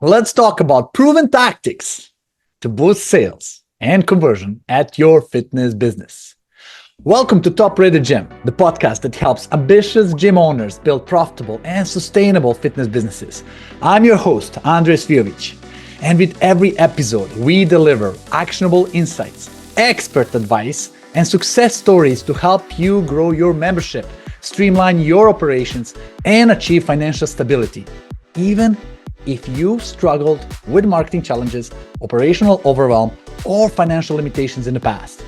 let's talk about proven tactics to boost sales and conversion at your fitness business. Welcome to Top Rated Gym, the podcast that helps ambitious gym owners build profitable and sustainable fitness businesses. I'm your host, Andres Vjovic, and with every episode, we deliver actionable insights, expert advice, and success stories to help you grow your membership, streamline your operations, and achieve financial stability, even if you've struggled with marketing challenges, operational overwhelm, or financial limitations in the past.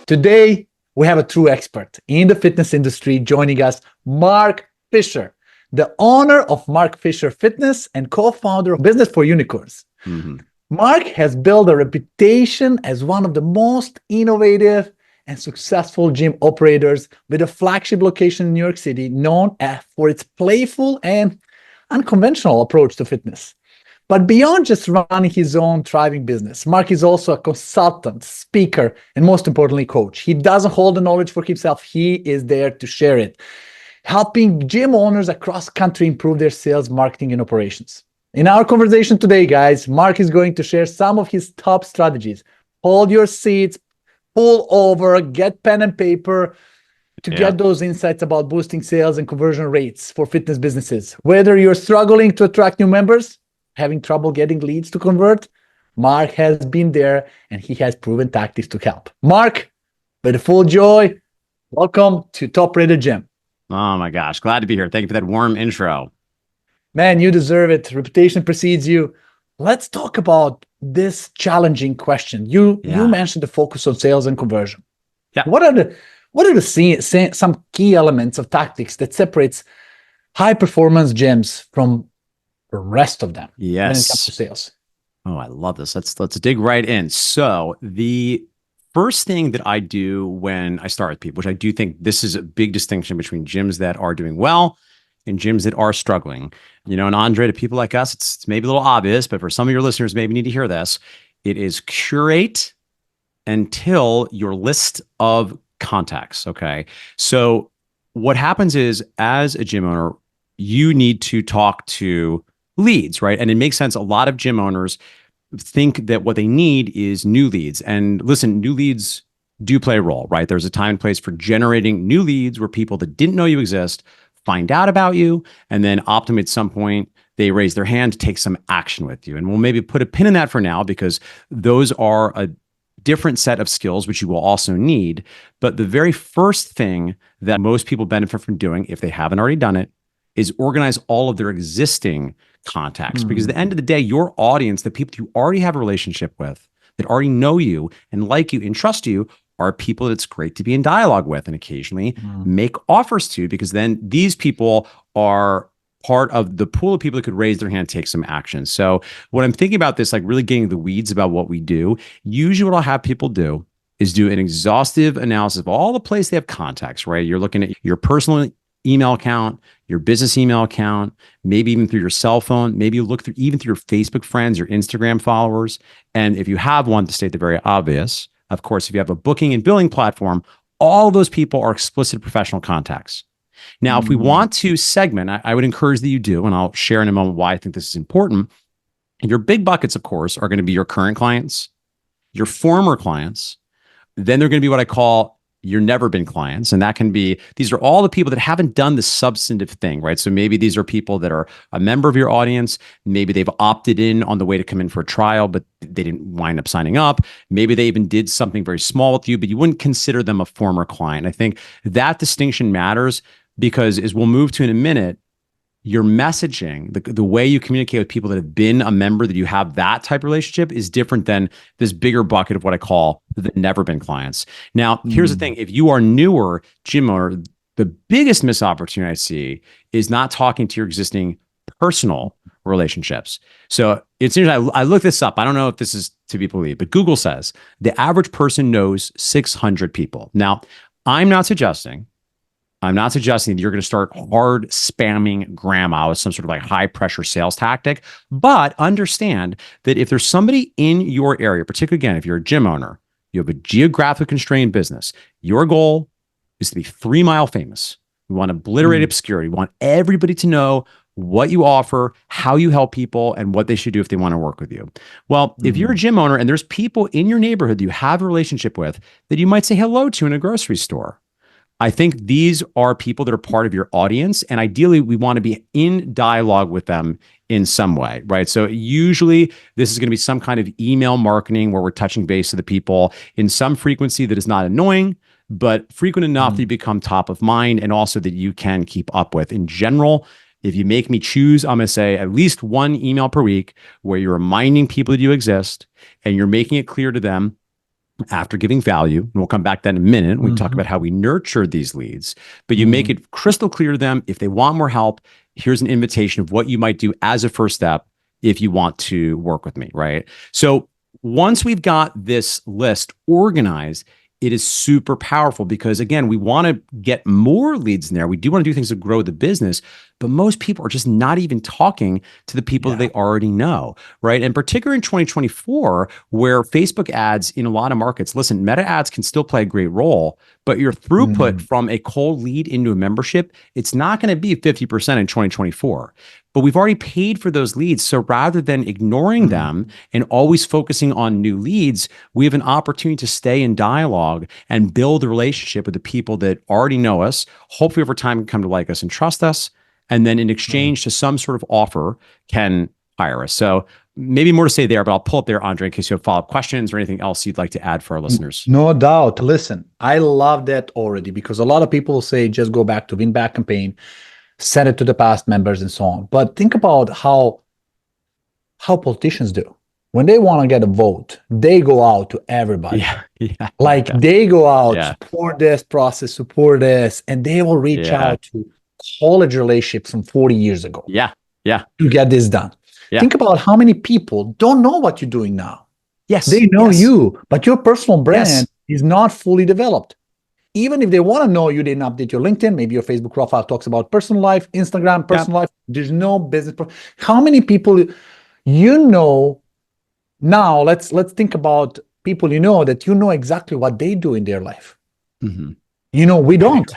Today, we have a true expert in the fitness industry joining us, Mark Fisher, the owner of Mark Fisher Fitness and co-founder of Business for Unicorns. Mark has built a reputation as one of the most innovative and successful gym operators with a flagship location in New York City known for its playful and unconventional approach to fitness. But beyond just running his own thriving business, Mark is also a consultant, speaker, and most importantly, coach. He doesn't hold the knowledge for himself. He is there to share it, helping gym owners across the country improve their sales, marketing, and operations. In our conversation today, guys, Mark is going to share some of his top strategies. Hold your seats, pull over, get pen and paper to get those insights about boosting sales and conversion rates for fitness businesses. Whether you're struggling to attract new members, having trouble getting leads to convert, Mark has been there and he has proven tactics to help. Mark, with full joy, welcome to Top Rated Gym. Oh my gosh, glad to be here. Thank you for that warm intro. Man, you deserve it. Reputation precedes you. Let's talk about this challenging question. You mentioned the focus on sales and conversion. Yeah. What are some key elements of tactics that separates high performance gyms from the rest of them when it comes to sales? Oh, I love this. Let's dig right in. So the first thing that I do when I start with people, which I do think this is a big distinction between gyms that are doing well and gyms that are struggling. You know, and Andre, to people like us, it's maybe a little obvious, but for some of your listeners, maybe need to hear this. It is curate until your list of contacts. Okay. So what happens is, as a gym owner, you need to talk to leads, right? And it makes sense. A lot of gym owners think that what they need is new leads. And listen, new leads do play a role, right? There's a time and place for generating new leads where people that didn't know you exist find out about you, and then optimally at some point they raise their hand to take some action with you. And we'll maybe put a pin in that for now, because those are a different set of skills which you will also need. But the very first thing that most people benefit from doing, if they haven't already done it, is organize all of their existing contacts. Because at the end of the day, your audience, the people you already have a relationship with, that already know you and like you and trust you, are people that it's great to be in dialogue with and occasionally make offers to, because then these people are part of the pool of people that could raise their hand, take some action. So when I'm thinking about this, like really getting the weeds about what we do, usually what I'll have people do is do an exhaustive analysis of all the places they have contacts, right? You're looking at your personal email account, your business email account, maybe even through your cell phone, maybe you look through even through your Facebook friends, your Instagram followers. And if you have one, to state the very obvious, of course, if you have a booking and billing platform, all those people are explicit professional contacts. Now, if we want to segment, I would encourage that you do, and I'll share in a moment why I think this is important. Your big buckets, of course, are going to be your current clients, your former clients. Then they're going to be what I call your never been clients. And that can be, these are all the people that haven't done the substantive thing, right? So maybe these are people that are a member of your audience. Maybe they've opted in on the way to come in for a trial, but they didn't wind up signing up. Maybe they even did something very small with you, but you wouldn't consider them a former client. I think that distinction matters because, as we'll move to in a minute, your messaging, the way you communicate with people that have been a member, that you have that type of relationship, is different than this bigger bucket of what I call the never been clients. Now, here's the thing. If you are newer gym owner, the biggest missed opportunity I see is not talking to your existing personal relationships. So it's interesting. I looked this up. I don't know if this is to be believed, but Google says the average person knows 600 people. Now, I'm not suggesting that you're going to start hard spamming grandma with some sort of like high pressure sales tactic, but understand that if there's somebody in your area, particularly again, if you're a gym owner, you have a geographically constrained business, your goal is to be 3 Mile famous. We want to obliterate obscurity. We want everybody to know what you offer, how you help people, and what they should do if they want to work with you. Well, if you're a gym owner and there's people in your neighborhood that you have a relationship with that you might say hello to in a grocery store, I think these are people that are part of your audience. And ideally, we want to be in dialogue with them in some way, right? So usually this is going to be some kind of email marketing where we're touching base with the people in some frequency that is not annoying, but frequent enough that you become top of mind and also that you can keep up with. In general, if you make me choose, I'm going to say at least one email per week where you're reminding people that you exist and you're making it clear to them after giving value. And we'll come back to that in a minute. We talk about how we nurture these leads, but you make it crystal clear to them. If they want more help, here's an invitation of what you might do as a first step if you want to work with me, right? So once we've got this list organized, it is super powerful because, again, we want to get more leads in there. We do want to do things to grow the business, but most people are just not even talking to the people that they already know, right? And particularly in 2024, where Facebook ads in a lot of markets, listen, meta ads can still play a great role, but your throughput from a cold lead into a membership, it's not going to be 50% in 2024. But we've already paid for those leads. So rather than ignoring them and always focusing on new leads, we have an opportunity to stay in dialogue and build a relationship with the people that already know us, hopefully over time can come to like us and trust us. And then in exchange to some sort of offer can hire us. So maybe more to say there, but I'll pull up there, Andre, in case you have follow-up questions or anything else you'd like to add for our listeners. No doubt. Listen, I love that already because a lot of people say just go back to win back campaign, send it to the past members and so on. But think about how politicians do. When they want to get a vote, they go out to everybody. They go out, support this process, support this, and they will reach out to college relationships from 40 years ago. To get this done. Think about how many people don't know what you're doing now. They know you, but your personal brand is not fully developed. Even if they want to know you didn't update your LinkedIn, maybe your Facebook profile talks about personal life, Instagram, personal life. There's no business. How many people you know now? Let's think about people you know that you know exactly what they do in their life. You know, we don't.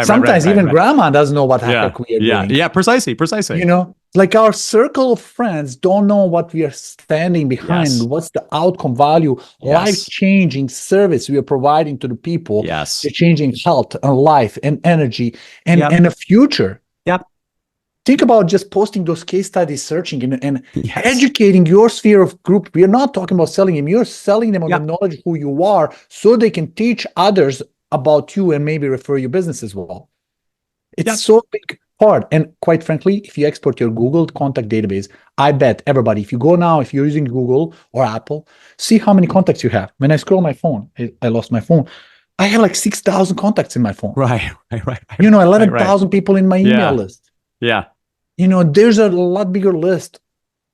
Sometimes even grandma doesn't know what the heck we are doing. Precisely. You know, like our circle of friends don't know what we are standing behind. What's the outcome value, life-changing service we are providing to the people. They're changing health and life and energy and a future. Think about just posting those case studies, searching and educating your sphere of group. We are not talking about selling them. You're selling them on the knowledge of who you are so they can teach others about you and maybe refer your business as well. It's so big part. And quite frankly, if you export your Google contact database, I bet everybody, if you go now, if you're using Google or Apple, see how many contacts you have. When I scroll my phone, I lost my phone. I have like 6,000 contacts in my phone. You know, 11,000 people in my email list. You know, there's a lot bigger list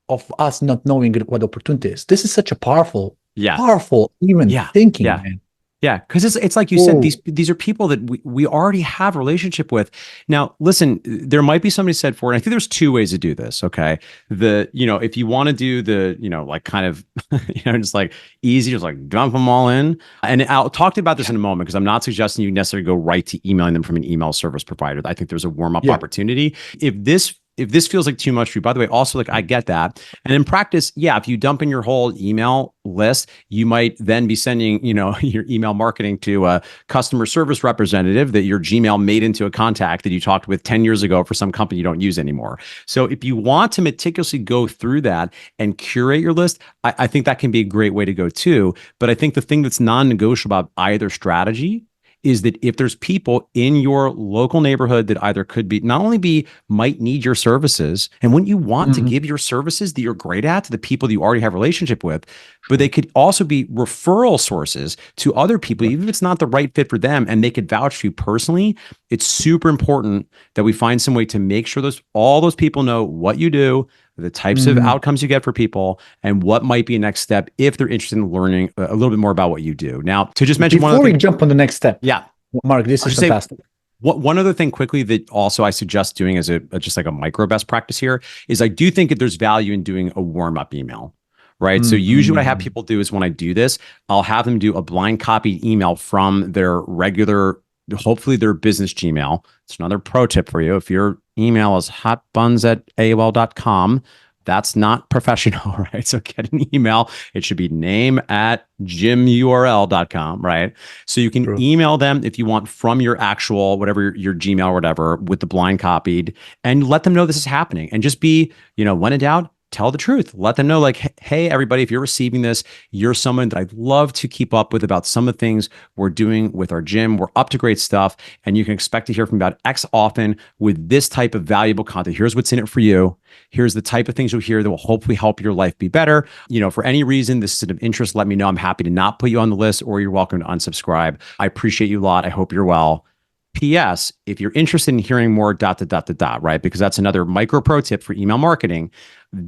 of us not knowing what opportunity is. This is such a powerful thinking, man. Yeah, because it's like you said, these are people that we already have a relationship with. Now, listen, there might be somebody said for it. I think there's two ways to do this. Okay, if you want to do the like kind of just like easy, just like dump them all in. And I'll talk to you about this in a moment because I'm not suggesting you necessarily go right to emailing them from an email service provider. I think there's a warm up opportunity. If this feels like too much for you, by the way, also like I get that. And in practice, if you dump in your whole email list, you might then be sending, your email marketing to a customer service representative that your Gmail made into a contact that you talked with 10 years ago for some company you don't use anymore. So if you want to meticulously go through that and curate your list, I think that can be a great way to go too. But I think the thing that's non-negotiable about either strategy is that if there's people in your local neighborhood that either might need your services, and when you want to give your services that you're great at to the people that you already have a relationship with, but they could also be referral sources to other people, even if it's not the right fit for them, and they could vouch for you personally, it's super important that we find some way to make sure all those people know what you do, the types of outcomes you get for people, and what might be a next step if they're interested in learning a little bit more about what you do. Now, to just mention before we jump on the next step, Mark, this is fantastic. One other thing quickly that also I suggest doing as just like a micro best practice here is I do think that there's value in doing a warm-up email. Right. So usually what I have people do is when I do this, I'll have them do a blind copied email from their regular, hopefully their business Gmail. It's another pro tip for you. If you're email is hotbuns@aol.com. That's not professional, right? So get an email. It should be name@gymurl.com, right? So you can True. email them if you want from your actual, whatever your Gmail or whatever, with the blind copied, and let them know this is happening. And just be, when in doubt, tell the truth. Let them know, like, hey, everybody, if you're receiving this, you're someone that I'd love to keep up with about some of the things we're doing with our gym. We're up to great stuff, and you can expect to hear from about X often with this type of valuable content. Here's what's in it for you. Here's the type of things you'll hear that will hopefully help your life be better. For any reason this is of interest, let me know. I'm happy to not put you on the list, or you're welcome to unsubscribe. I appreciate you a lot. I hope you're well. P.S. If you're interested in hearing more ... right? Because that's another micro pro tip for email marketing.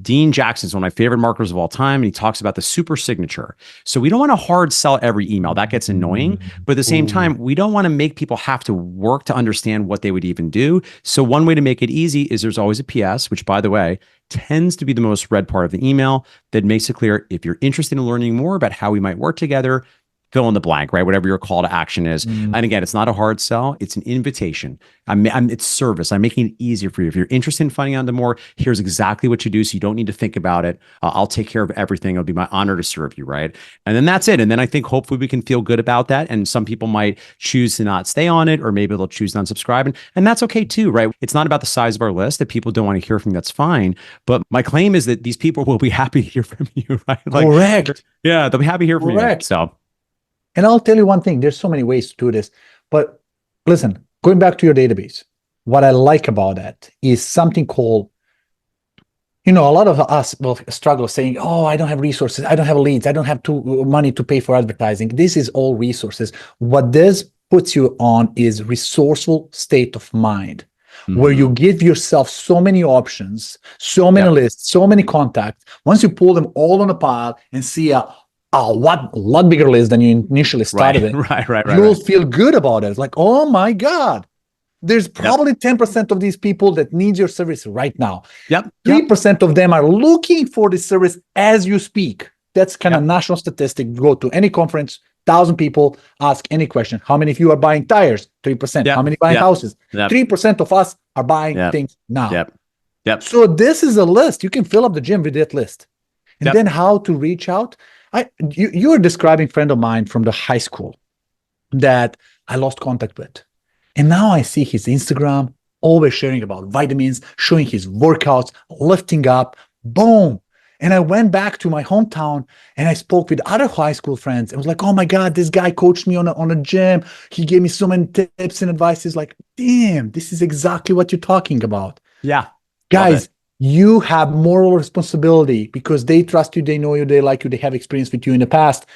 Dean Jackson is one of my favorite marketers of all time, and he talks about the super signature. So we don't want to hard sell every email. That gets annoying. But at the same time, we don't want to make people have to work to understand what they would even do. So one way to make it easy is there's always a PS, which, by the way, tends to be the most read part of the email that makes it clear if you're interested in learning more about how we might work together, fill in the blank, right? Whatever your call to action is. And again, it's not a hard sell. It's an invitation. It's service. I'm making it easier for you. If you're interested in finding out more, here's exactly what you do. So you don't need to think about it. I'll take care of everything. It'll be my honor to serve you, right? And then that's it. And then I think hopefully we can feel good about that. And some people might choose to not stay on it, or maybe they'll choose to unsubscribe. And that's okay too, right? It's not about the size of our list. If people don't want to hear from you, that's fine. But my claim is that these people will be happy to hear from you, right? Correct. Yeah, they'll be happy to hear from you. So. And I'll tell you one thing, there's so many ways to do this, but listen, going back to your database, what I like about that is something called, a lot of us will struggle saying, oh, I don't have resources, I don't have leads, I don't have money to pay for advertising. This is all resources. What this puts you on is resourceful state of mind, where you give yourself so many options, so many lists, so many contacts. Once you pull them all on a pile and see a lot bigger list than you initially started with. Right. You'll feel good about it. It's like, oh my God, there's probably 10% of these people that need your service right now. 3% of them are looking for the service as you speak. That's kind of national statistic. Go to any conference, 1,000 people, ask any question. How many of you are buying tires? 3%. How many buying houses? 3% of us are buying things now. So this is a list. You can fill up the gym with that list. And then how to reach out. You were describing a friend of mine from the high school that I lost contact with. And now I see his Instagram, always sharing about vitamins, showing his workouts, lifting up, boom. And I went back to my hometown and I spoke with other high school friends. I was like, oh my God, this guy coached me on a gym. He gave me so many tips and advices. Like, damn, this is exactly what you're talking about. Yeah. Guys, you have moral responsibility because they trust you, they know you, they like you, they have experience with you in the past,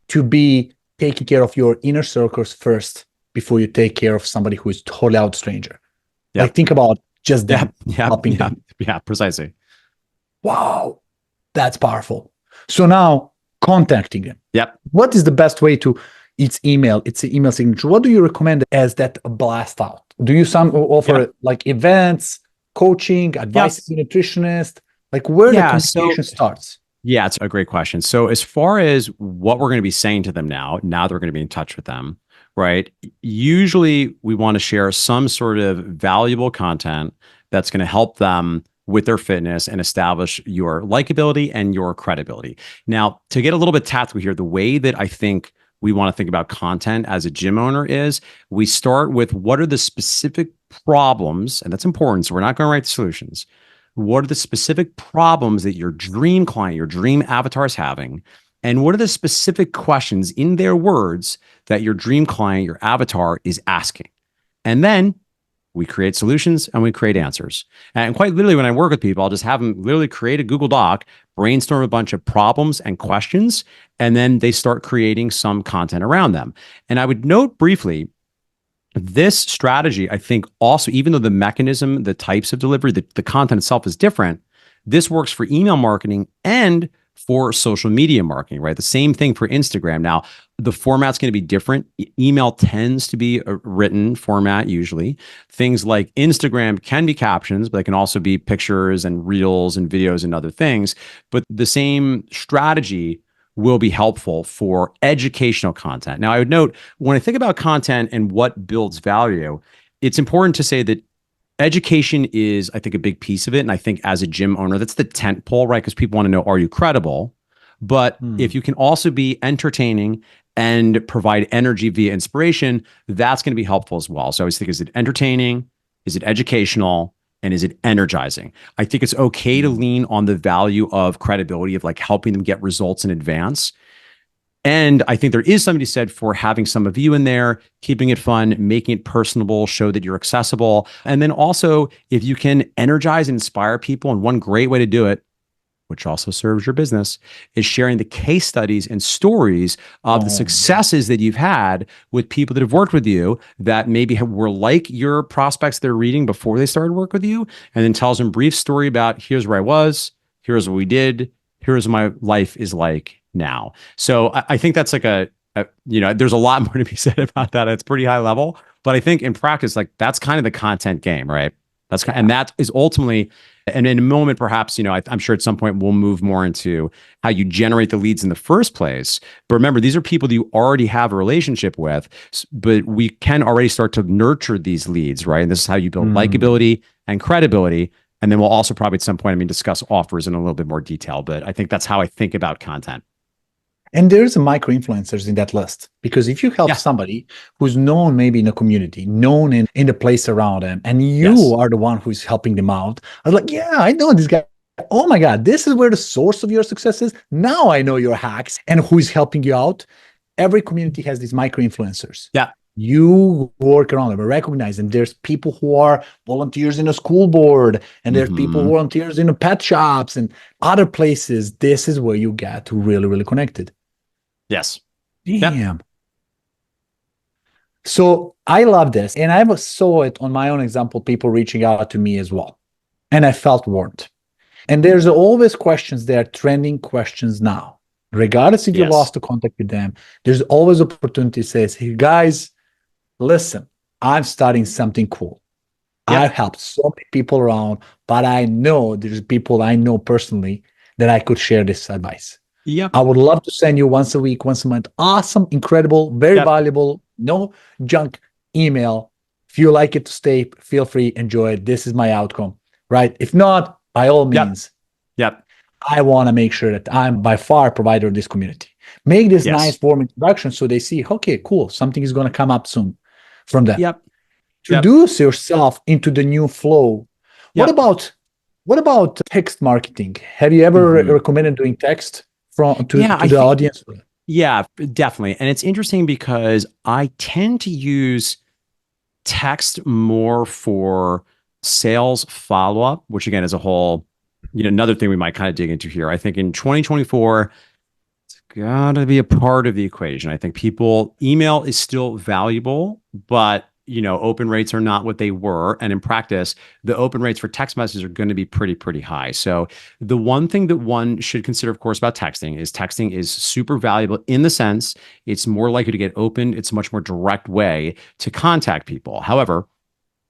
to be taking care of your inner circles first before you take care of somebody who is totally out stranger. Like, think about just them helping them. Yeah, precisely. Wow, that's powerful. So now contacting them. What is the best way to? It's email. It's an email signature. What do you recommend as that blast out? Do you offer like events, coaching, advice to a nutritionist? Like, where the communication starts? Yeah, it's a great question. So as far as what we're going to be saying to them now that we're going to be in touch with them, right? Usually we want to share some sort of valuable content that's going to help them with their fitness and establish your likability and your credibility. Now, to get a little bit tactical here, the way that I think we want to think about content as a gym owner is we start with what are the specific problems, and that's important. So we're not going to write the solutions. What are the specific problems that your dream client, your dream avatar is having? And what are the specific questions in their words that your dream client, your avatar is asking? And then we create solutions and we create answers. And quite literally, when I work with people, I'll just have them literally create a Google Doc, brainstorm a bunch of problems and questions, and then they start creating some content around them. And I would note briefly, this strategy, I think also, even though the mechanism, the types of delivery, the content itself is different, this works for email marketing and for social media marketing, right? The same thing for Instagram. Now, the format's going to be different. Email tends to be a written format usually. Things like Instagram can be captions, but they can also be pictures and reels and videos and other things. But the same strategy will be helpful for educational content. Now, I would note, when I think about content and what builds value, it's important to say that education is, I think, a big piece of it. And I think as a gym owner, that's the tent pole, right? Because people want to know, are you credible? But if you can also be entertaining and provide energy via inspiration, that's going to be helpful as well. So I always think, is it entertaining? Is it educational? And is it energizing? I think it's okay to lean on the value of credibility, of like helping them get results in advance. And I think there is something to be said for having some of you in there, keeping it fun, making it personable, show that you're accessible. And then also, if you can energize and inspire people, and one great way to do it, which also serves your business, is sharing the case studies and stories of the successes that you've had with people that have worked with you that maybe were like your prospects they're reading before they started work with you, and then tells them a brief story about, here's where I was, here's what we did, here's what my life is like now. So I think that's like there's a lot more to be said about that. It's pretty high level, but I think in practice, like that's kind of the content game, right? And that is ultimately, and in a moment, perhaps, I'm sure at some point we'll move more into how you generate the leads in the first place. But remember, these are people that you already have a relationship with, but we can already start to nurture these leads, right? And this is how you build likability and credibility. And then we'll also probably at some point, discuss offers in a little bit more detail. But I think that's how I think about content. And there's micro influencers in that list, because if you help somebody who's known maybe in a community, known in the place around them, and you are the one who's helping them out, I was like, yeah, I know this guy. Oh my God, this is where the source of your success is. Now I know your hacks and who's helping you out. Every community has these micro influencers. Yeah. You work around them, recognize them. There's people who are volunteers in a school board, and there's people who volunteers in the pet shops and other places. This is where you get really, really connected. Yes. Damn. Yep. So I love this. And I saw it on my own example, people reaching out to me as well. And I felt warmed. And there's always questions there, trending questions now. Regardless if you lost the contact with them, there's always opportunity to say, hey guys, listen, I'm starting something cool. I've helped so many people around, but I know there's people I know personally that I could share this advice. Yeah, I would love to send you once a week, once a month. Awesome, incredible, very valuable, no junk email. If you like it to stay, feel free, enjoy it. This is my outcome, right? If not, by all means, I want to make sure that I'm by far a provider of this community. Make this nice warm introduction so they see, okay, cool, something is going to come up soon from that. Introduce yourself into the new flow. What about text marketing? Have you ever recommended doing text to the audience? Yeah, definitely. And it's interesting because I tend to use text more for sales follow-up, which again is a whole, another thing we might kind of dig into here. I think in 2024, it's got to be a part of the equation. I think email is still valuable, but open rates are not what they were. And in practice, the open rates for text messages are going to be pretty high. So the one thing that one should consider, of course, about texting is super valuable in the sense it's more likely to get opened. It's a much more direct way to contact people. However,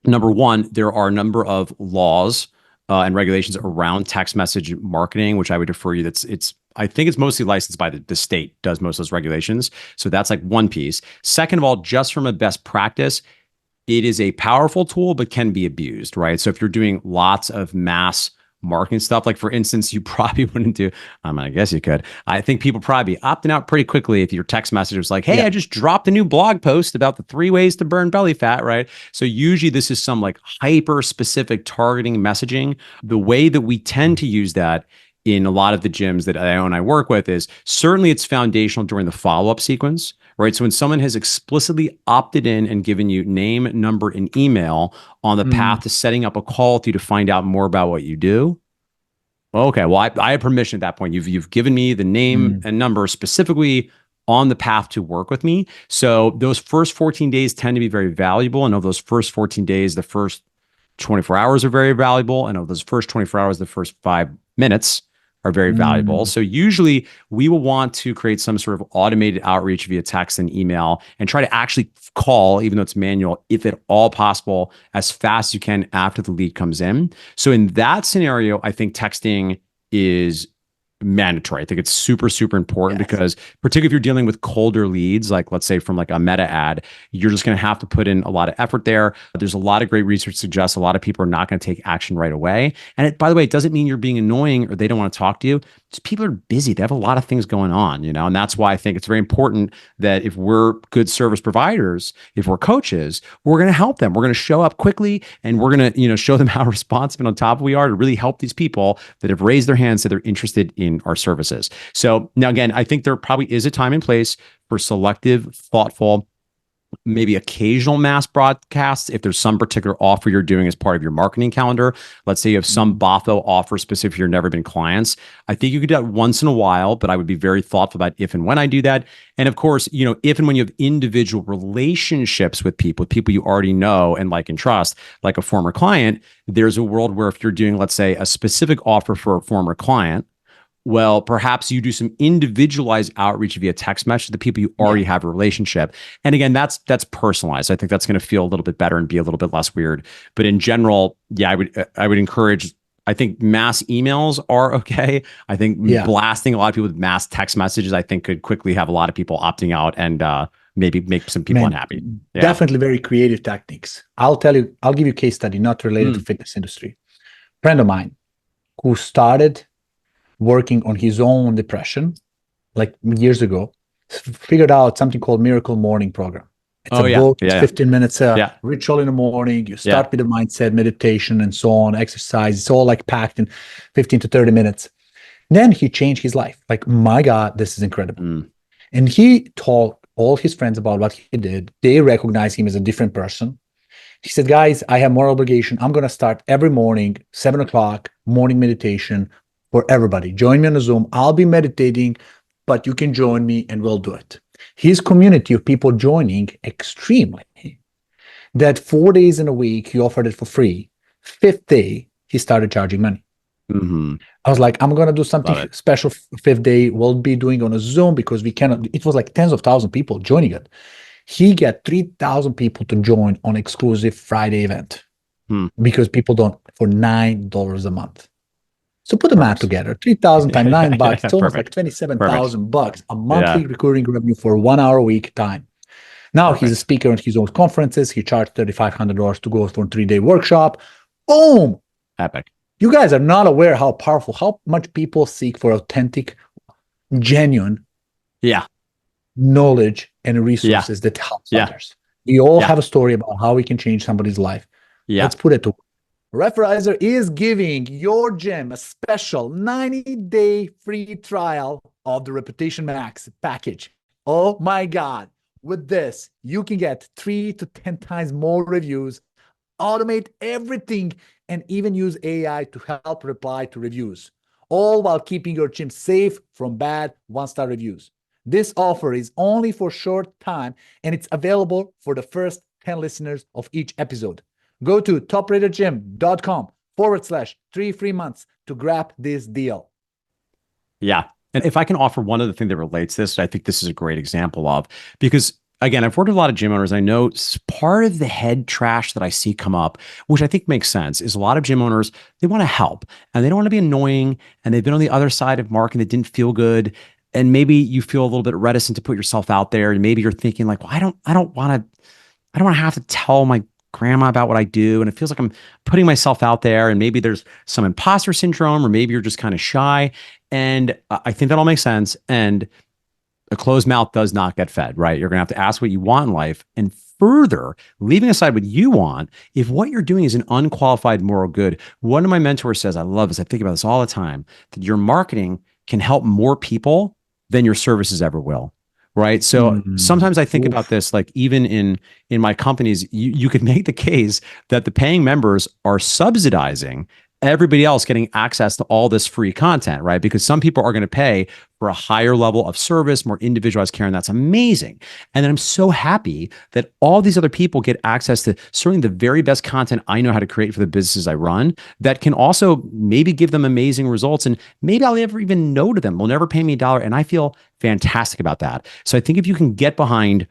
number one, there are a number of laws and regulations around text message marketing, which I would refer you. I think it's mostly licensed by the state, does most of those regulations. So that's like one piece. Second of all, just from a best practice, it is a powerful tool, but can be abused, right? So if you're doing lots of mass marketing stuff, like for instance, you probably wouldn't do, I guess you could. I think people probably be opting out pretty quickly if your text message was like, hey, I just dropped a new blog post about the 3 ways to burn belly fat, right? So usually this is some like hyper specific targeting messaging. The way that we tend to use that in a lot of the gyms that I work with is certainly it's foundational during the follow-up sequence, right? So when someone has explicitly opted in and given you name, number, and email on the path to setting up a call with you to find out more about what you do, okay, well, I have permission at that point. You've given me the name and number specifically on the path to work with me. So those first 14 days tend to be very valuable. And of those first 14 days, the first 24 hours are very valuable. And of those first 24 hours, the first 5 minutes are very valuable. So usually we will want to create some sort of automated outreach via text and email and try to actually call, even though it's manual, if at all possible, as fast as you can after the lead comes in. So in that scenario, I think texting is mandatory. I think it's super, super important because particularly if you're dealing with colder leads, like let's say from like a meta ad, you're just going to have to put in a lot of effort there. There's a lot of great research suggests a lot of people are not going to take action right away. And it, by the way, it doesn't mean you're being annoying or they don't want to talk to you. Just people are busy. They have a lot of things going on, and that's why I think it's very important that if we're good service providers, if we're coaches, we're going to help them. We're going to show up quickly and we're going to, show them how responsive and on top we are to really help these people that have raised their hands that they're interested in our services. So now, again, I think there probably is a time and place for selective, thoughtful, maybe occasional mass broadcasts if there's some particular offer you're doing as part of your marketing calendar. Let's say you have some BOFO offer specific for your never been clients. I think you could do that once in a while, but I would be very thoughtful about if and when I do that. And of course, if and when you have individual relationships with people you already know and like and trust, like a former client, there's a world where if you're doing, let's say, a specific offer for a former client, well, perhaps you do some individualized outreach via text message to the people you already have a relationship. And again, that's personalized. I think that's going to feel a little bit better and be a little bit less weird. But in general, I would encourage, I think mass emails are okay. I think blasting a lot of people with mass text messages, I think could quickly have a lot of people opting out and maybe make some people unhappy. Yeah. Definitely very creative techniques. I'll give you a case study, not related to fitness industry. Friend of mine who started working on his own depression, like years ago, figured out something called Miracle Morning Program. It's a book, it's 15 minutes ritual in the morning. You start with the mindset, meditation, and so on, exercise. It's all like packed in 15 to 30 minutes. Then he changed his life. Like, my God, this is incredible. And he told all his friends about what he did. They recognized him as a different person. He said, guys, I have more obligation. I'm going to start every morning, 7 o'clock, morning meditation for everybody. Join me on a Zoom. I'll be meditating, but you can join me and we'll do it. His community of people joining extremely. That 4 days in a week, he offered it for free. 5th day, he started charging money. I was like, I'm going to do something special 5th day. We'll be doing on a Zoom because we cannot. It was like tens of thousands of people joining it. He got 3,000 people to join on exclusive Friday event because people don't for $9 a month. So put the math together, 3,000 times $9, it's almost like $27,000 a monthly recurring revenue for 1 hour a week time. Now he's a speaker at his own conferences. He charged $3,500 to go for a 3-day workshop. Boom. Epic. You guys are not aware how powerful, how much people seek for authentic, genuine knowledge and resources that help others. We all have a story about how we can change somebody's life. Let's put it to work. Referrizer is giving your gym a special 90-day free trial of the Reputation Max package. Oh my God. With this, you can get 3 to 10 times more reviews, automate everything, and even use AI to help reply to reviews, all while keeping your gym safe from bad one-star reviews. This offer is only for a short time, and it's available for the first 10 listeners of each episode. Go to topratedgym.com/3 free months to grab this deal. Yeah. And if I can offer one other thing that relates to this, I think this is a great example of, because again, I've worked with a lot of gym owners. I know part of the head trash that I see come up, which I think makes sense, is a lot of gym owners, they want to help and they don't want to be annoying. And they've been on the other side of marketing that didn't feel good. And maybe you feel a little bit reticent to put yourself out there. And maybe you're thinking like, well, I don't want to have to tell my grandma about what I do. And it feels like I'm putting myself out there, and maybe there's some imposter syndrome, or maybe you're just kind of shy. And I think that all makes sense. And a closed mouth does not get fed, right? You're going to have to ask what you want in life. And further, leaving aside what you want, if what you're doing is an unqualified moral good, one of my mentors says, I love this, I think about this all the time, that your marketing can help more people than your services ever will. Right. So sometimes I think about this, like even in my companies, you could make the case that the paying members are subsidizing everybody else getting access to all this free content, right? Because some people are going to pay for a higher level of service, more individualized care, and that's amazing. And then I'm so happy that all these other people get access to certainly the very best content I know how to create for the businesses I run that can also maybe give them amazing results. And maybe I'll never even know to them. They'll never pay me $1. And I feel fantastic about that. So I think if you can get behind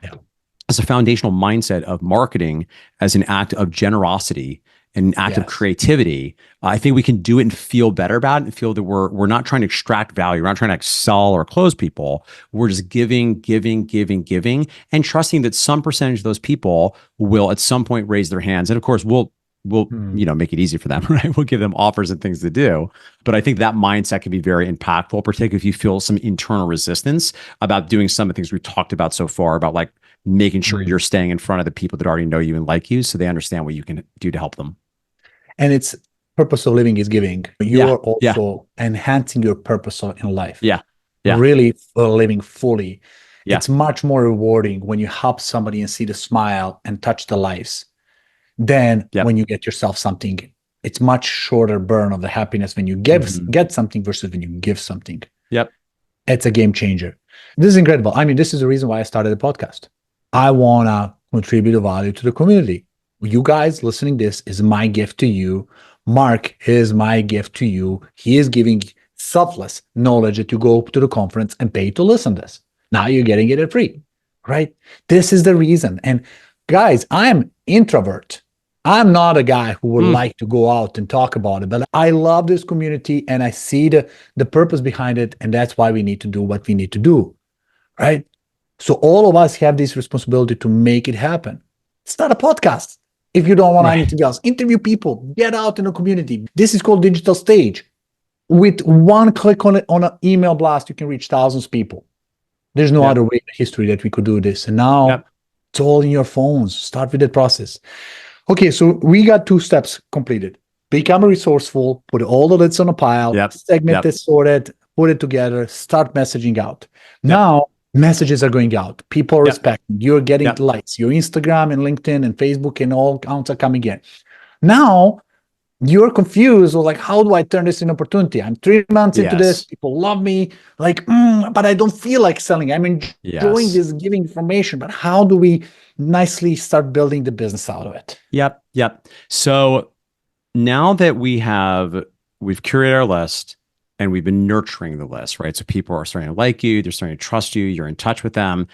as a foundational mindset of marketing as an act of generosity and an act of Yes. creativity, I think we can do it and feel better about it and feel that we're not trying to extract value. We're not trying to sell or close people. We're just giving, and trusting that some percentage of those people will at some point raise their hands. And of course, we'll make it easy for them, right? We'll give them offers and things to do. But I think that mindset can be very impactful, particularly if you feel some internal resistance about doing some of the things we've talked about so far, about like making sure you're staying in front of the people that already know you and like you, so they understand what you can do to help them. And it's purpose of living is giving. You're also enhancing your purpose in life. Really living fully. It's much more rewarding when you help somebody and see the smile and touch the lives than when you get yourself something. It's much shorter burn of the happiness when you get something versus when you give something. It's a game changer. This is incredible. I mean, this is the reason why I started the podcast. I want to contribute value to the community. You guys listening this is my gift to you. Mark is my gift to you. He is giving selfless knowledge that you go to the conference and pay to listen to this. Now you're getting it free, right? This is the reason. And guys, I'm introvert. I'm not a guy who would like to go out and talk about it, but I love this community and I see the purpose behind it. And that's why we need to do what we need to do, right? So all of us have this responsibility to make it happen. It's not a podcast. If you don't want anything else, interview people, get out in the community. This is called digital stage. With one click on an email blast, you can reach thousands of people. There's no other way in history that we could do this. And now it's all in your phones. Start with that process. Okay, so we got 2 steps completed. Become resourceful, put all the lids on a pile, segment it, sort it, put it together, start messaging out. Now, messages are going out. People are respecting. You're getting likes. Your Instagram and LinkedIn and Facebook and all accounts are coming in. Now, you're confused or like, how do I turn this into opportunity? I'm 3 months into this. People love me. Like, but I don't feel like selling. I'm enjoying this giving information. But how do we nicely start building the business out of it? So now that we've curated our list and we've been nurturing the list, right? So people are starting to like you, they're starting to trust you, you're in touch with them.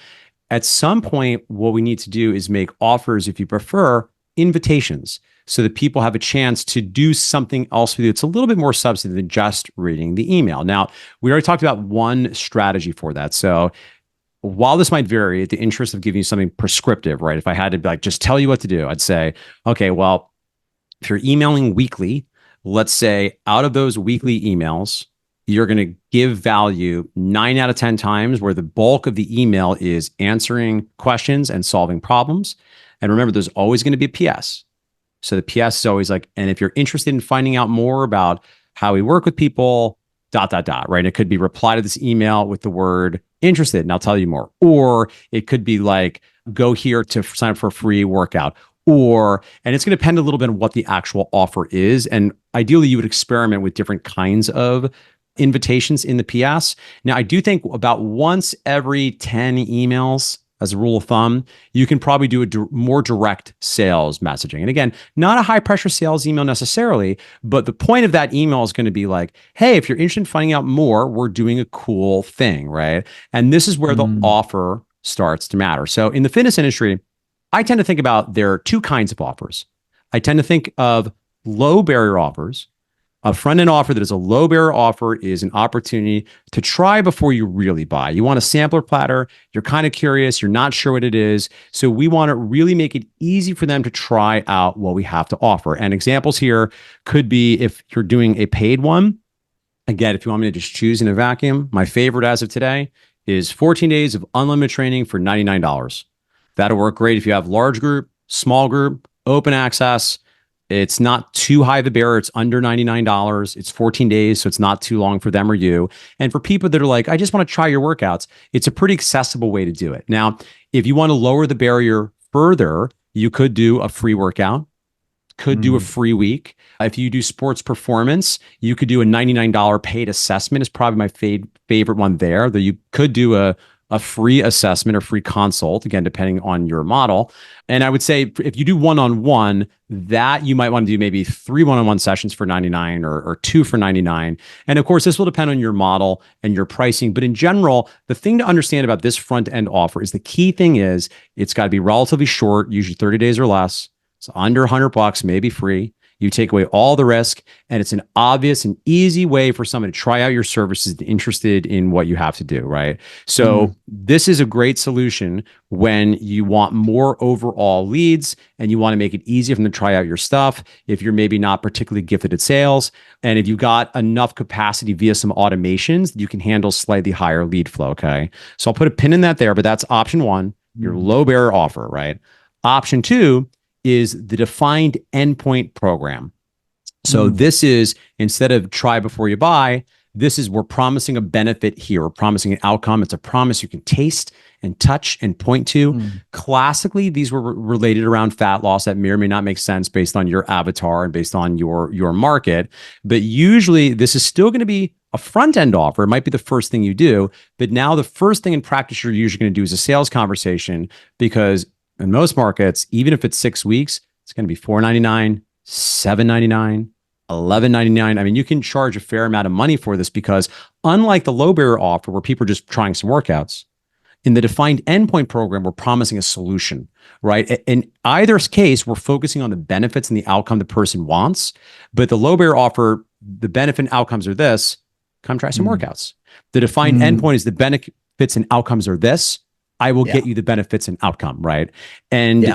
At some point, what we need to do is make offers, if you prefer, invitations, so that people have a chance to do something else with you. It's a little bit more substantive than just reading the email. Now, we already talked about one strategy for that. So while this might vary, at the interest of giving you something prescriptive, right? If I had to like just tell you what to do, I'd say, okay, well, if you're emailing weekly, let's say out of those weekly emails, you're going to give value 9 out of 10 times, where the bulk of the email is answering questions and solving problems. And remember, there's always going to be a PS. So the PS is always like, and if you're interested in finding out more about how we work with people, ... right? And it could be reply to this email with the word interested, and I'll tell you more. Or it could be like, go here to sign up for a free workout. And it's going to depend a little bit on what the actual offer is. And ideally, you would experiment with different kinds of invitations in the PS. Now, I do think about once every 10 emails, as a rule of thumb, you can probably do a more direct sales messaging. And again, not a high pressure sales email necessarily, but the point of that email is going to be like, hey, if you're interested in finding out more, we're doing a cool thing, right? And this is where the offer starts to matter. So in the fitness industry, I tend to think about there are 2 kinds of offers. I tend to think of low barrier offers. A front-end offer that is a low barrier offer is an opportunity to try before you really buy. You want a sampler platter. You're kind of curious. You're not sure what it is. So we want to really make it easy for them to try out what we have to offer. And examples here could be if you're doing a paid one. Again, if you want me to just choose in a vacuum, my favorite as of today is 14 days of unlimited training for $99. That'll work great if you have large group, small group, open access. It's not too high of a barrier. It's under $99. It's 14 days, so it's not too long for them or you. And for people that are like, I just want to try your workouts, it's a pretty accessible way to do it. Now, if you want to lower the barrier further, you could do a free workout, could do a free week. If you do sports performance, you could do a $99 paid assessment is probably my favorite one there. Though you could do a free assessment or free consult, again, depending on your model. And I would say if you do one-on-one, that you might want to do maybe 3 one-on-one sessions for $99 or 2 for $99. And of course, this will depend on your model and your pricing. But in general, the thing to understand about this front-end offer is the key thing is it's got to be relatively short, usually 30 days or less. It's under $100, maybe free. You take away all the risk, and it's an obvious and easy way for someone to try out your services, interested in what you have to do, right? So this is a great solution when you want more overall leads and you want to make it easier for them to try out your stuff. If you're maybe not particularly gifted at sales, and if you've got enough capacity via some automations, you can handle slightly higher lead flow, okay? So I'll put a pin in that there, but that's option one, your low barrier offer, right? Option two is the defined endpoint program. So this is, instead of try before you buy, this is, we're promising a benefit here. We're promising an outcome. It's a promise you can taste and touch and point to. Classically, these were related around fat loss that may or may not make sense based on your avatar and based on your market. But usually this is still going to be a front-end offer. It might be the first thing you do, but now the first thing in practice you're usually going to do is a sales conversation, because in most markets, even if it's 6 weeks, it's going to be $4.99, $7.99, $11.99. I mean, you can charge a fair amount of money for this, because unlike the low barrier offer where people are just trying some workouts, in the defined endpoint program, we're promising a solution, right? In either case, we're focusing on the benefits and the outcome the person wants. But the low barrier offer, the benefit and outcomes are this: come try some workouts. The defined endpoint is the benefits and outcomes are this: I will get you the benefits and outcome, right? And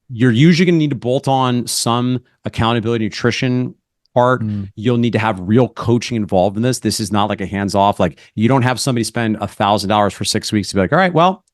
you're usually going to need to bolt on some accountability nutrition part. You'll need to have real coaching involved in this. This is not like a hands-off, like you don't have somebody spend $1,000 for 6 weeks to be like, all right, well,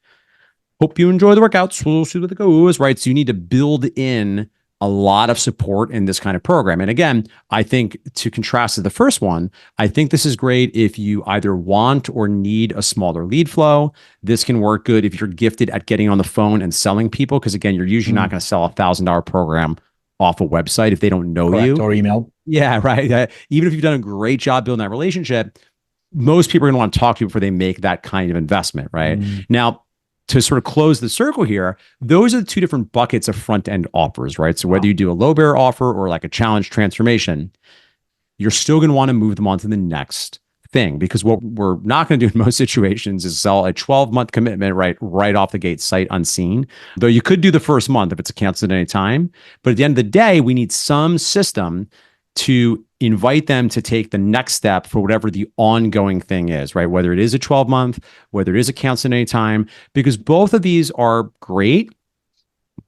hope you enjoy the workouts. We'll see what the goes, right? So you need to build in a lot of support in this kind of program. And again, I think to contrast to the first one, I think this is great if you either want or need a smaller lead flow. This can work good if you're gifted at getting on the phone and selling people, because again, you're usually not going to sell $1,000 program off a website if they don't know you. Or email. Yeah, right. Even if you've done a great job building that relationship, most people are going to want to talk to you before they make that kind of investment, right? Now, to sort of close the circle here, those are the two different buckets of front-end offers, right? So whether you do a low barrier offer or like a challenge transformation, you're still going to want to move them on to the next thing, because what we're not going to do in most situations is sell a 12-month commitment right off the gate, sight unseen. Though you could do the first month if it's canceled at any time. But at the end of the day, we need some system to invite them to take the next step for whatever the ongoing thing is, right? Whether it is a 12-month, whether it is a cancel at any time, because both of these are great,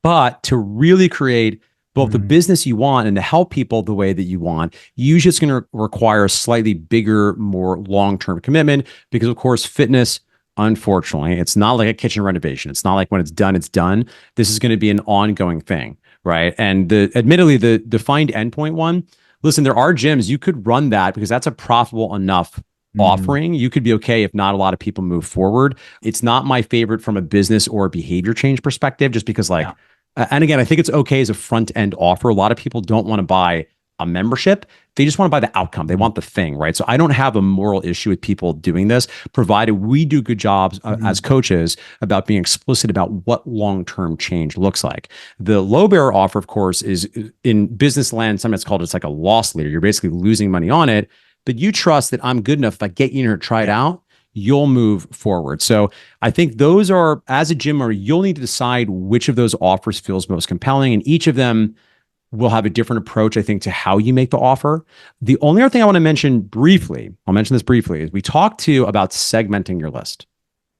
but to really create both the business you want and to help people the way that you want, usually it's going to require a slightly bigger, more long-term commitment, because of course, fitness, unfortunately, it's not like a kitchen renovation. It's not like when it's done, it's done. This is going to be an ongoing thing, right? And admittedly, the defined endpoint one, listen, there are gyms, you could run that because that's a profitable enough offering. You could be okay if not a lot of people move forward. It's not my favorite from a business or a behavior change perspective, just because and again, I think it's okay as a front end offer. A lot of people don't want to buy a membership. They just want to buy the outcome. They want the thing, right? So I don't have a moral issue with people doing this, provided we do good jobs as coaches about being explicit about what long-term change looks like. The low barrier offer, of course, is in business land, sometimes it's like a loss leader. You're basically losing money on it, but you trust that I'm good enough. If I get you in here to try it out, you'll move forward. So I think those are, as a gym owner, you'll need to decide which of those offers feels most compelling, and each of them will have a different approach, I think, to how you make the offer. The only other thing I want to mention briefly, is we talked about segmenting your list.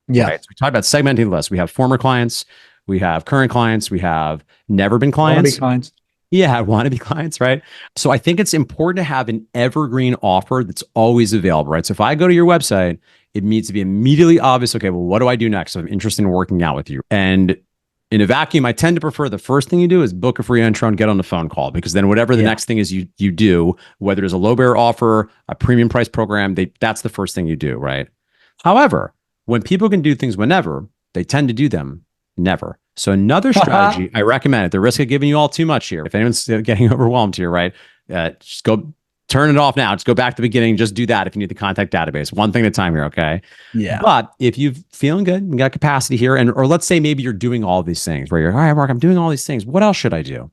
Yeah. Right? So we talked about segmenting the list. We have former clients, we have current clients, we have never been clients. Wanna be clients. Yeah, wannabe clients, right? So I think it's important to have an evergreen offer that's always available, right? So if I go to your website, it needs to be immediately obvious, okay, well, what do I do next? So I'm interested in working out with you. And in a vacuum, I tend to prefer the first thing you do is book a free intro and get on the phone call, because then whatever the next thing is you do, whether it's a low barrier offer, a premium price program, that's the first thing you do, right? However, when people can do things whenever, they tend to do them never. So another strategy I recommend, at the risk of giving you all too much here, if anyone's getting overwhelmed here, right? Just go turn it off now. Just go back to the beginning. Just do that if you need the contact database. One thing at a time here, okay? Yeah. But if you're feeling good, you got capacity here, or let's say maybe you're doing all these things where you're, all right, Mark, I'm doing all these things. What else should I do?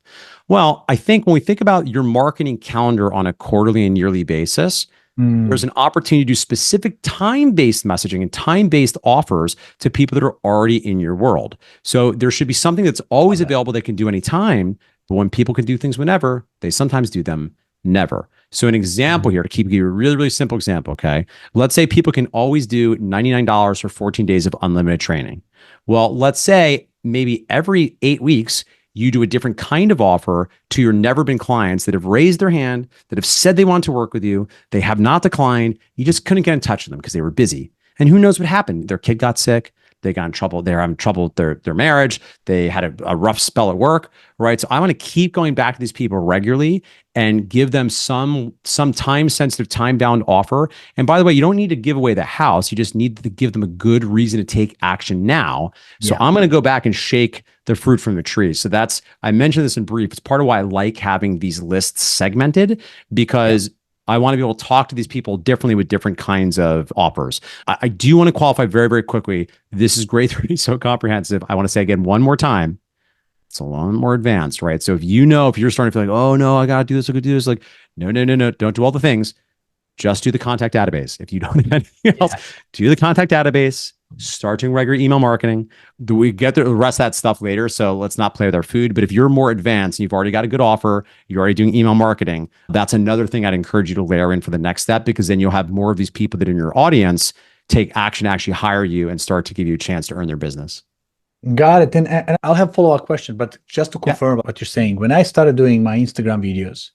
Well, I think when we think about your marketing calendar on a quarterly and yearly basis, there's an opportunity to do specific time-based messaging and time-based offers to people that are already in your world. So there should be something that's always available that can do anytime But when people can do things whenever, they sometimes do them never. So an example here, to give you a really, really simple example, okay? Let's say people can always do $99 for 14 days of unlimited training. Well, let's say maybe every 8 weeks, you do a different kind of offer to your never been clients that have raised their hand, that have said they want to work with you. They have not declined. You just couldn't get in touch with them because they were busy. And who knows what happened? Their kid got sick. They got in trouble. They're having trouble with their marriage. They had a rough spell at work, right? So I want to keep going back to these people regularly and give them some time-sensitive, time-bound offer. And by the way, you don't need to give away the house. You just need to give them a good reason to take action now. So I'm going to go back and shake the fruit from the tree. So I mentioned this in brief. It's part of why I like having these lists segmented, because I want to be able to talk to these people differently with different kinds of offers. I do want to qualify very, very quickly. This is grade 3, so comprehensive. I want to say again one more time, it's a lot more advanced, right? So if you're starting to feel like, oh no, I got to do this, I could do this. Like, no, don't do all the things. Just do the contact database. If you don't have anything else, do the contact database. Start doing regular email marketing. Do we get the rest of that stuff later? So let's not play with our food. But if you're more advanced and you've already got a good offer, you're already doing email marketing, that's another thing I'd encourage you to layer in for the next step, because then you'll have more of these people that in your audience take action, actually hire you and start to give you a chance to earn their business. Got it. And I'll have a follow-up question, but just to confirm what you're saying, when I started doing my Instagram videos,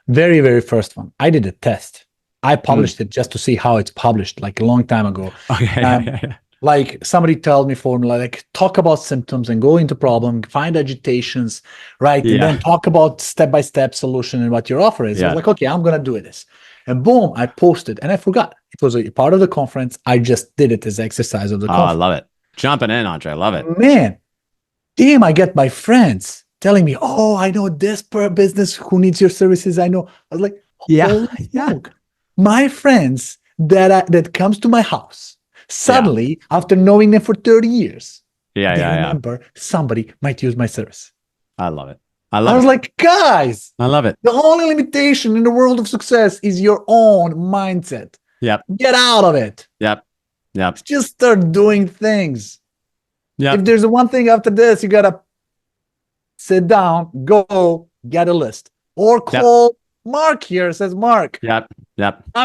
very, very first one, I did a test. I published it just to see how it's published, like a long time ago. Okay. Like somebody told me formula, like talk about symptoms and go into problem, find agitations, right? And then talk about step-by-step solution and what your offer is. I was like, okay, I'm going to do this. And boom, I posted and I forgot. It was a part of the conference. I just did it as exercise of the conference. I love it. Jumping in, Andre. I love it. Man, damn, I get my friends telling me, oh, I know this business who needs your services. I know. I was like, smoke. My friends that comes to my house, suddenly, after knowing them for 30 years, they remember somebody might use my service. I love it. I was like, guys, I love it. The only limitation in the world of success is your own mindset. Get out of it. Just start doing things. If there's one thing after this, you got to sit down, go get a list, or call Mark here. Says Mark. I'm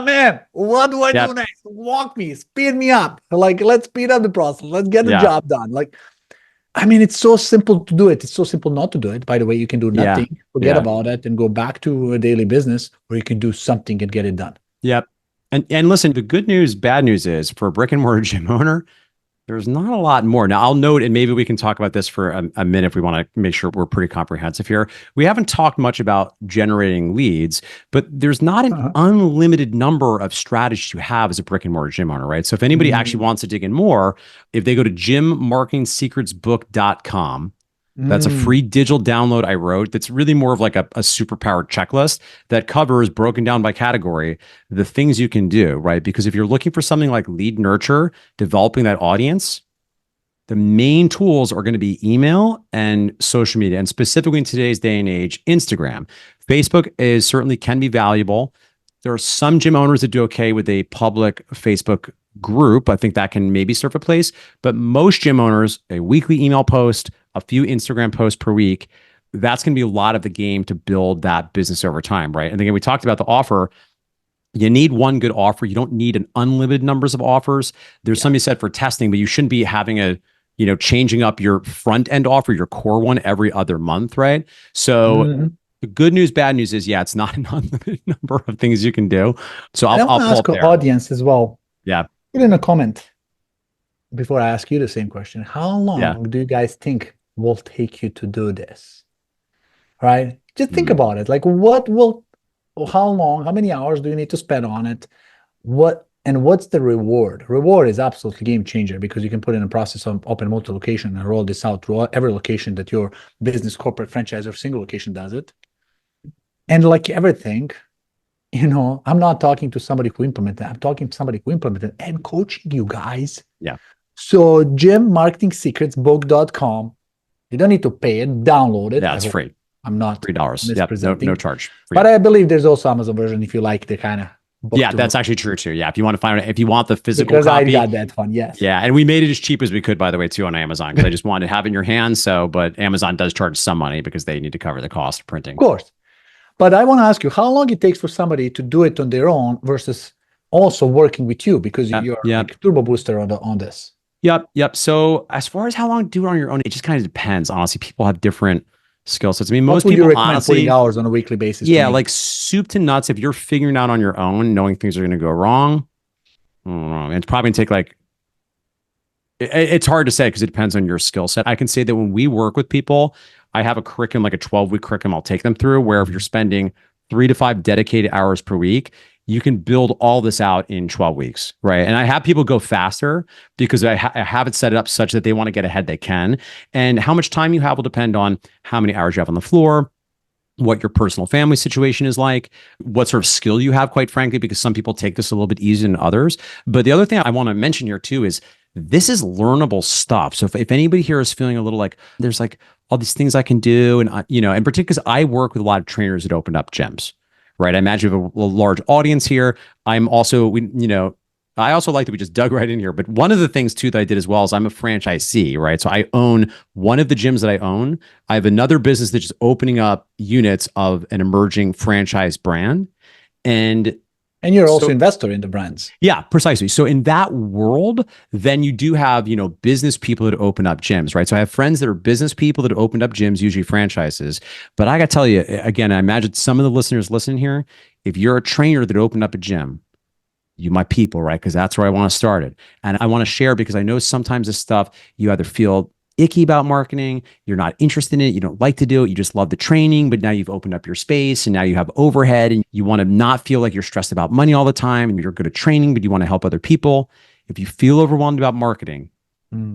in. What do I do next? Walk me, speed me up. Like, let's speed up the process. Let's get the job done. Like, I mean, it's so simple to do it. It's so simple not to do it. By the way, you can do nothing, forget about it, and go back to a daily business, or you can do something and get it done. And listen, the good news, bad news is, for a brick and mortar gym owner, there's not a lot more. Now, I'll note, and maybe we can talk about this for a minute if we want to make sure we're pretty comprehensive here. We haven't talked much about generating leads, but there's not an unlimited number of strategies you have as a brick and mortar gym owner, right? So if anybody actually wants to dig in more, if they go to gymmarketingsecretsbook.com, that's a free digital download I wrote that's really more of like a superpowered checklist that covers, broken down by category, the things you can do, right? Because if you're looking for something like lead nurture, developing that audience, the main tools are going to be email and social media, and specifically in today's day and age, Instagram. Facebook certainly can be valuable. There are some gym owners that do okay with a public Facebook group. I think that can maybe serve a place, but most gym owners, a weekly email post, a few Instagram posts per week, that's going to be a lot of the game to build that business over time, right? And again, we talked about the offer. You need one good offer. You don't need an unlimited numbers of offers. There's something said for testing, but you shouldn't be having changing up your front end offer, your core one every other month, right? So the good news, bad news is, it's not an unlimited number of things you can do. So I'll ask our audience as well. Put in a comment before I ask you the same question. How long do you guys think will take you to do this? Right? Just think about it. Like, how long, how many hours do you need to spend on it? What's the reward? Reward is absolutely game changer, because you can put in a process of open multi-location and roll this out to every location that your business, corporate, franchise, or single location does it. And like everything, I'm not talking to somebody who implemented it. I'm talking to somebody who implemented it and coaching you guys. So gymmarketingsecretsbook.com. You don't need to pay it, download it. It's free. I'm not $3. No charge. Free. But I believe there's also Amazon version if you like the kind of book Yeah, to that's book. actually true too. Yeah, if you want to if you want the physical Because I copy, got that one, yes. yeah, and we made it as cheap as we could, by the way, too, on Amazon because I just wanted to have it in your hands. So, but Amazon does charge some money because they need to cover the cost of Of printing. course. But I want to ask you how long it takes for somebody to do it on their own versus also working with you because you're like turbo booster on this. Yep. So as far as how long to do it on your own, it just kind of depends. Honestly, people have different skill sets. I mean, What most would you people recommend honestly, putting hours on a weekly basis to yeah, make? like soup to nuts. If you're figuring out on your own, knowing things are going to go wrong, I don't know. It's probably going to take like it's hard to say because it depends on your skill set. I can say that when we work with people, I have a curriculum, like a 12-week curriculum I'll take them through, where if you're spending 3 to 5 dedicated hours per week, you can build all this out in 12 weeks, right? And I have people go faster because I have it set it up such that they want to get ahead, they can. And how much time you have will depend on how many hours you have on the floor, what your personal family situation is like, what sort of skill you have, quite frankly, because some people take this a little bit easier than others. But the other thing I want to mention here too is this is learnable stuff. So if anybody here is feeling a little like there's like all these things I can do, and in particular, because I work with a lot of trainers that opened up gyms, right? I imagine we have a large audience here. I'm also, I also like that we just dug right in here. But one of the things too that I did as well is I'm a franchisee, right? So I own one of the gyms that I own. I have another business that's just opening up units of an emerging franchise brand. And you're also investor in the brands. Yeah, precisely. So in that world, then you do have, business people that open up gyms, right? So I have friends that are business people that opened up gyms, usually franchises. But I got to tell you, again, I imagine some of the listeners listening here, if you're a trainer that opened up a gym, you my people, right? Because that's where I want to start it. And I want to share because I know sometimes this stuff, you either feel icky about marketing, you're not interested in it, you don't like to do it, you just love the training, but now you've opened up your space and now you have overhead and you want to not feel like you're stressed about money all the time and you're good at training, but you want to help other people. If you feel overwhelmed about marketing,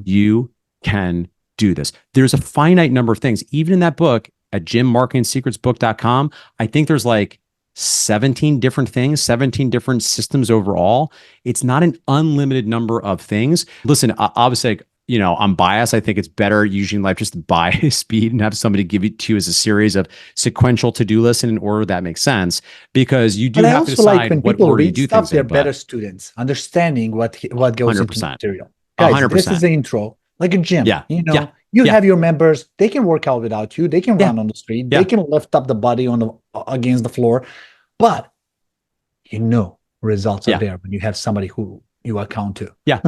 you can do this. There's a finite number of things. Even in that book at gymmarketingsecretsbook.com, I think there's like 17 different things, 17 different systems overall. It's not an unlimited number of things. Listen, obviously, I'm biased. I think it's better usually in life just to buy speed and have somebody give it to you as a series of sequential to-do lists in an order that makes sense, because you do have to decide what order you do things in. They're better students, understanding what goes 100%. into the material. Guys, 100%. this is the intro, like a gym. Yeah. You have your members. They can work out without you. They can run on the street. Yeah. They can lift up the body against the floor. But results are there when you have somebody who you account to. Yeah.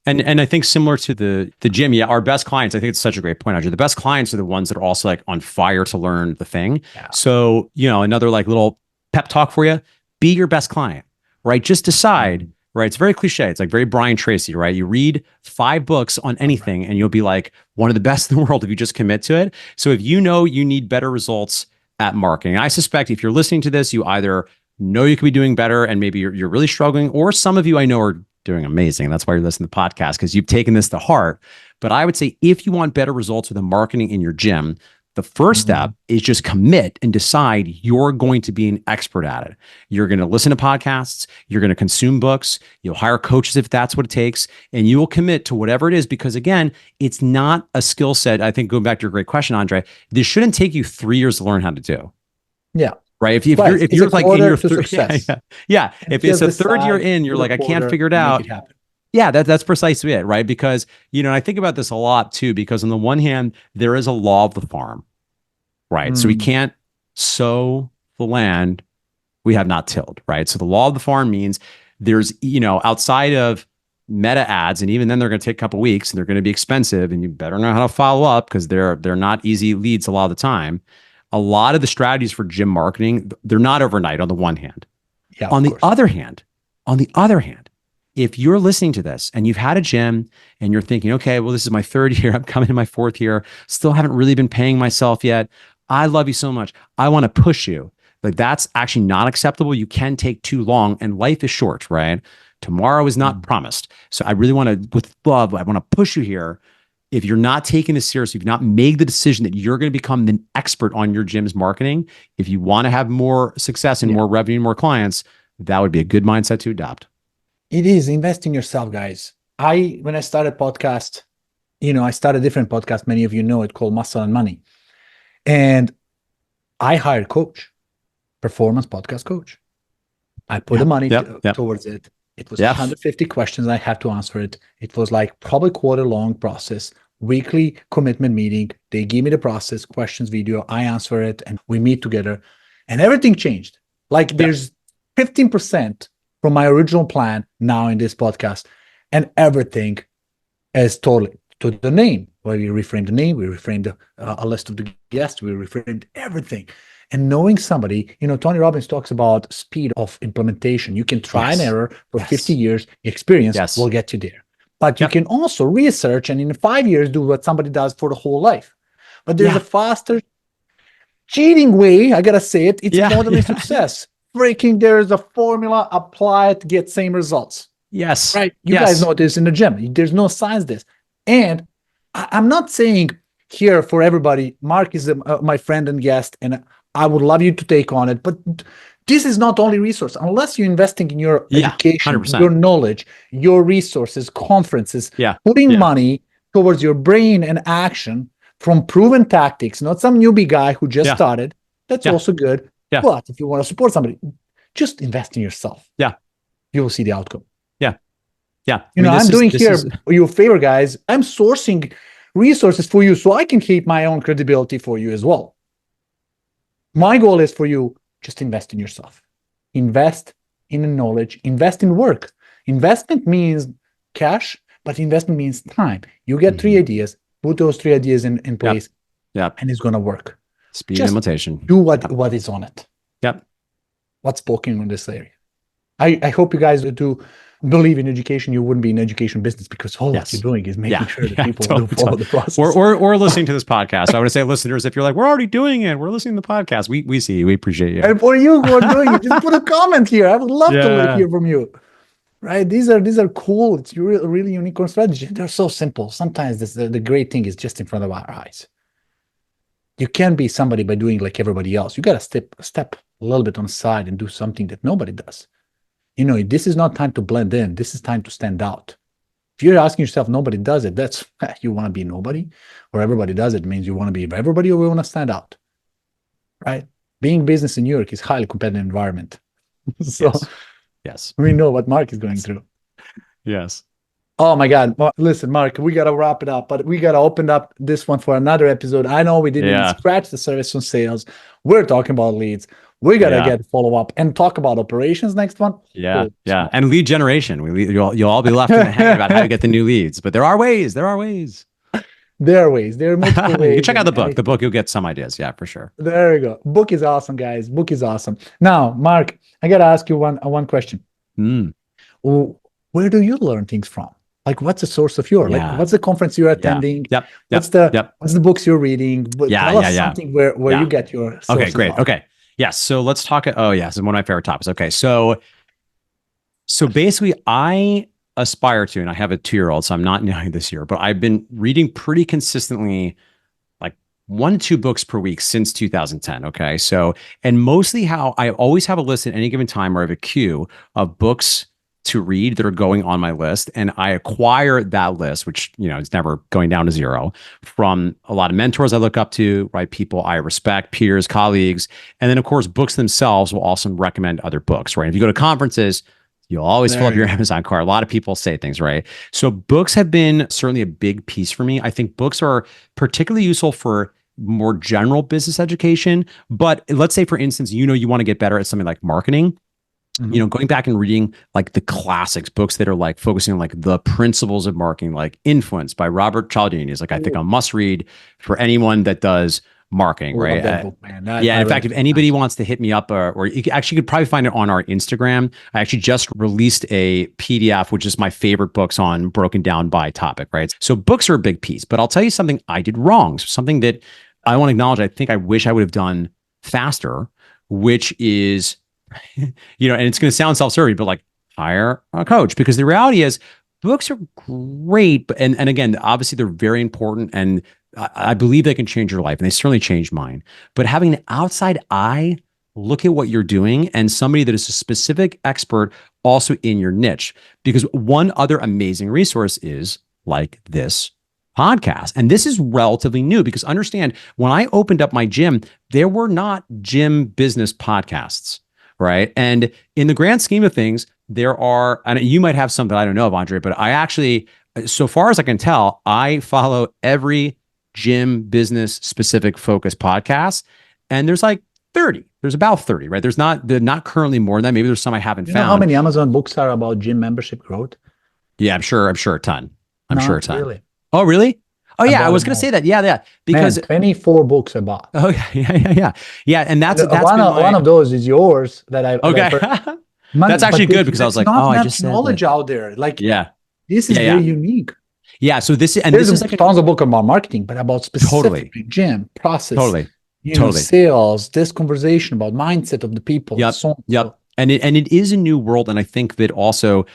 And I think similar to the gym, our best clients, I think it's such a great point, Audrey. The best clients are the ones that are also like on fire to learn the thing. Yeah. So, another like little pep talk for you, be your best client, right? Just decide, right? It's very cliche. It's like very Brian Tracy, right? You read 5 books on anything and you'll be like one of the best in the world if you just commit to it. So if you need better results at marketing, I suspect if you're listening to this, you either know you could be doing better and maybe you're really struggling, or some of you I know are doing amazing. That's why you're listening to the podcast, because you've taken this to heart. But I would say if you want better results with the marketing in your gym, the first step is just commit and decide you're going to be an expert at it. You're going to listen to podcasts, you're going to consume books, you'll hire coaches if that's what it takes, and you will commit to whatever it is, because again, it's not a skill set. I think going back to your great question, Andre, this shouldn't take you 3 years to learn how to do. Yeah. Right. If you're like in your success. If it's a third year in, you're like, I can't figure it out. Yeah, that's precisely it. Right. Because, I think about this a lot too, because on the one hand, there is a law of the farm. Right. So we can't sow the land we have not tilled. Right. So the law of the farm means there's, outside of meta ads, and even then they're going to take a couple of weeks and they're going to be expensive, and you better know how to follow up because they're not easy leads a lot of the time. A lot of the strategies for gym marketing, they're not overnight on the one hand. Yeah, on the other hand, if you're listening to this and you've had a gym and you're thinking, okay, well, this is my 3rd year, I'm coming to my 4th year, still haven't really been paying myself yet. I love you so much. I want to push you. Like, that's actually not acceptable. You can take too long, and life is short, right? Tomorrow is not promised. So I really want to, with love, I want to push you here. If you're not taking this seriously, if you've not made the decision that you're going to become an expert on your gym's marketing, if you want to have more success and more revenue, more clients, that would be a good mindset to adopt. It is. Invest in yourself, guys. When I started podcast, I started a different podcast. Many of you know it, called Muscle and Money. And I hired a coach, performance podcast coach. I put the money Yep. towards it. It was Yep. 150 questions. I had to answer it. It was like probably quarter long process, weekly commitment meeting. They give me the process, questions, video. I answer it and we meet together and everything changed. Like there's 15% from my original plan now in this podcast, and everything is totally to the name. Where we reframed the name, we reframed a list of the guests, we reframed everything. And knowing somebody, Tony Robbins talks about speed of implementation. You can try and error for 50 years. Experience will get you there. But you can also research and in 5 years do what somebody does for the whole life. But there's a faster, cheating way, I gotta say it. It's moderate success. Freaking, there's a formula, apply it, get same results. Yes. Right. You guys know this in the gym. There's no science this. And I'm not saying here for everybody, Mark is my friend and guest, and I would love you to take on it. But this is not only resource. Unless you're investing in your education, 100%. Your knowledge, your resources, conferences, putting money towards your brain and action from proven tactics, not some newbie guy who just started. That's also good. Yeah. But if you want to support somebody, just invest in yourself. Yeah. You will see the outcome. Yeah. I'm doing your favor, guys. I'm sourcing resources for you so I can keep my own credibility for you as well. My goal is for you, just invest in yourself. Invest in the knowledge, invest in work. Investment means cash, but investment means time. You get 3 ideas, put those 3 ideas in place, and it's going to work. Speed implementation. Do what is on it. Yep. What's spoken in this area. I hope you guys do believe in education. You wouldn't be in education business because all what you're doing is making sure that people do follow the process. Or listening to this podcast. I would say, listeners, if you're like, we're already doing it, we're listening to the podcast. We see you. We appreciate you. And for you who are doing it, just put a comment here. I would love to hear from you. Right? These are cool. It's really unique strategy. They're so simple. Sometimes the great thing is just in front of our eyes. You can't be somebody by doing like everybody else. You got to step a little bit on the side and do something that nobody does. This is not time to blend in. This is time to stand out. If you're asking yourself, nobody does it, that's you want to be nobody, or everybody does it means you want to be everybody, or we want to stand out, right? Being business in New York is highly competitive environment. So yes, we know what Mark is going through. Yes. Oh my God. Listen, Mark, we got to wrap it up, but we got to open up this one for another episode. I know we didn't even scratch the surface on sales. We're talking about leads. We got to get follow up and talk about operations next one. Yeah. Cool. Yeah. And lead generation. You'll all be left in the hang about how to get the new leads, but there are ways. There are ways. There are multiple ways. You can check out the book. The book, you'll get some ideas. Yeah, for sure. There you go. Book is awesome, guys. Book is awesome. Now, Mark, I got to ask you one question. Where do you learn things from? Like, what's the source of your, like, what's the conference you're attending? What's the books you're reading? Tell us something where you get your sources. Okay, great. Okay. Yeah. So let's talk. Oh, yes. And one of my favorite topics. Okay. So basically I aspire to, and I have a 2-year-old, so I'm not new this year, but I've been reading pretty consistently, like 1 to 2 books per week since 2010. Okay. So, and mostly how I always have a list at any given time, or I have a queue of books to read that are going on my list. And I acquire that list, which, it's never going down to 0, from a lot of mentors I look up to, right? People I respect, peers, colleagues. And then of course, books themselves will also recommend other books, right? If you go to conferences, you'll always fill up your Amazon cart. A lot of people say things, right? So books have been certainly a big piece for me. I think books are particularly useful for more general business education. But let's say, for instance, you want to get better at something like marketing. Going back and reading like the classics, books that are like focusing on like the principles of marketing, like Influence by Robert Cialdini is like, I think, a must read for anyone that does marketing, right? In fact, if anybody wants to hit me up, or you could probably find it on our Instagram. I actually just released a PDF, which is my favorite books on broken down by topic, right? So books are a big piece, but I'll tell you something I did wrong. So something that I want to acknowledge, I think I wish I would have done faster, which is, and it's going to sound self-serving, but like, hire a coach, because the reality is books are great. But, and again, obviously they're very important, and I believe they can change your life, and they certainly changed mine. But having an outside eye look at what you're doing, and somebody that is a specific expert also in your niche, because one other amazing resource is like this podcast. And this is relatively new, because understand, when I opened up my gym, there were not gym business podcasts. right? And in the grand scheme of things, there are, and you might have some that I don't know of, Andre, but I actually, so far as I can tell, I follow every gym business specific focus podcast, and there's like 30. There's about 30, right? They're not currently more than that. Maybe there's some I haven't You found. know how many Amazon books are about gym membership growth? Yeah, I'm sure a ton. I'm sure a ton. Really. Oh, really? Oh, yeah. I About was going to say that. Yeah. Because Man, 24 books I bought. oh, yeah. Yeah, and that's one of those is yours that I okay. That's actually good because I was like, oh, I just said knowledge that. out there. Like, Yeah. this is very unique. Yeah. So this There's is like tons of book about marketing, but about specific gym process. Totally. Sales, this conversation about mindset of the people. Yep. So on. Yep. And it is a new world. And I think that also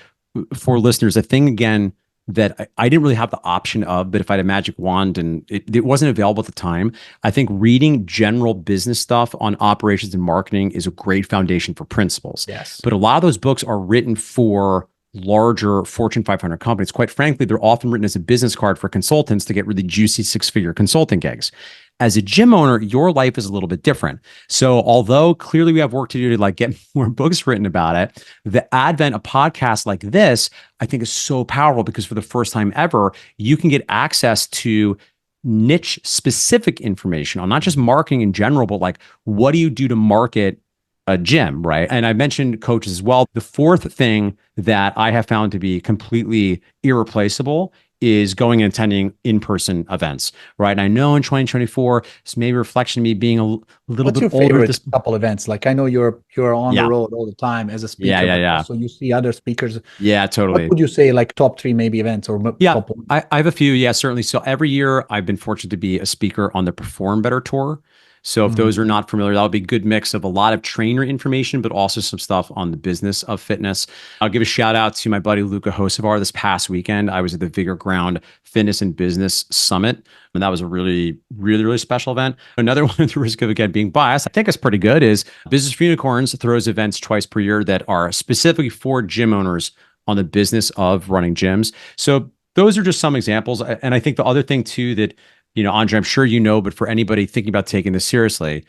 for listeners, a thing again that I didn't really have the option of, but if I had a magic wand and it wasn't available at the time, I think reading general business stuff on operations and marketing is a great foundation for principles. Yes. But a lot of those books are written for larger Fortune 500 companies. Quite frankly, they're often written as a business card for consultants to get really juicy six-figure consulting gigs. As a gym owner, your life is a little bit different. So although clearly we have work to do to like get more books written about it, the advent of podcasts like this, I think is so powerful because for the first time ever, you can get access to niche specific information on not just marketing in general, but like what do you do to market a gym, right? And I mentioned coaches as well. The fourth thing that I have found to be completely irreplaceable is going and attending in-person events, right? And I know in 2024, it's maybe a reflection of me being a little What's bit your older. favorite couple events? Like I know you're on the road all the time as a speaker. Yeah. So you see other speakers. Yeah, totally. What would you say like top 3 maybe events or couple? I have a few. Yeah, certainly. So every year I've been fortunate to be a speaker on the Perform Better Tour. So if those are not familiar, that would be a good mix of a lot of trainer information, but also some stuff on the business of fitness. I'll give a shout out to my buddy Luca Hosevar. This past weekend, I was at the Vigor Ground Fitness and Business Summit, and that was a really, really, really special event. Another one at the risk of, again, being biased, I think it's pretty good, is Business for Unicorns throws events twice per year that are specifically for gym owners on the business of running gyms. So those are just some examples. And I think the other thing too that, Andre, I'm sure you know, but for anybody thinking about taking this seriously,